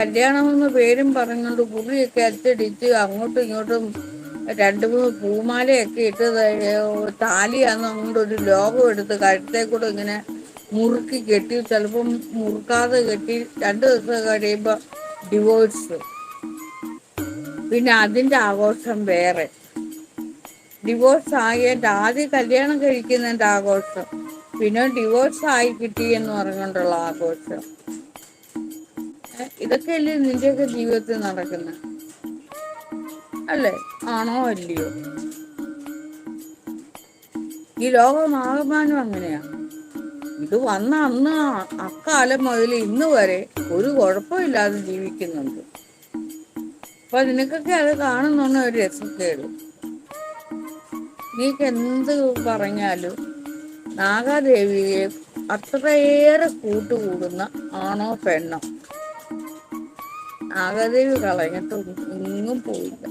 കല്യാണമെന്ന് പേരും പറഞ്ഞുകൊണ്ട് കുറിയൊക്കെ അച്ചടിച്ച് അങ്ങോട്ടും ഇങ്ങോട്ടും രണ്ട് മൂന്ന് പൂമാലയൊക്കെ ഇട്ട് താലിയാന്ന് അങ്ങോട്ട് ഒരു ലോകം എടുത്ത് കഴുത്തേ കൂടെ ഇങ്ങനെ മുറുക്കി കെട്ടി, ചിലപ്പം മുറുക്കാതെ കെട്ടി 2 ദിവസം കഴിയുമ്പോൾ ഡിവോഴ്സ്. പിന്നെ അതിൻ്റെ ആഘോഷം വേറെ. ഡിവോഴ്സ് ആയിട്ട് ആദ്യം കല്യാണം കഴിക്കുന്നതിൻ്റെ ആഘോഷം, പിന്നെ ഡിവോഴ്സ് ആയി കിട്ടി എന്ന് പറഞ്ഞുകൊണ്ടുള്ള ആഘോഷം. ഇതൊക്കെയല്ലേ നിന്റെയൊക്കെ ജീവിതത്തിൽ നടക്കുന്നത്? അല്ലേ? ആണോ അല്ലയോ? ഈ ലോകമാകമാനം അങ്ങനെയാ. ഇത് വന്ന അന്ന് അക്കാലം മുതൽ ഇന്ന് വരെ ഒരു കുഴപ്പമില്ലാതെ ജീവിക്കുന്നുണ്ട്. അപ്പൊ നിനക്കൊക്കെ അത് കാണുന്ന ഒരു രസക്കേട്. നീക്ക് എന്ത് പറഞ്ഞാലും നാഗാദേവിയെ അത്രയേറെ കൂട്ടുകൂടുന്ന ആണോ പെണ്ണോ, നാഗാദേവി കളഞ്ഞിട്ടൊന്നും പോയില്ല.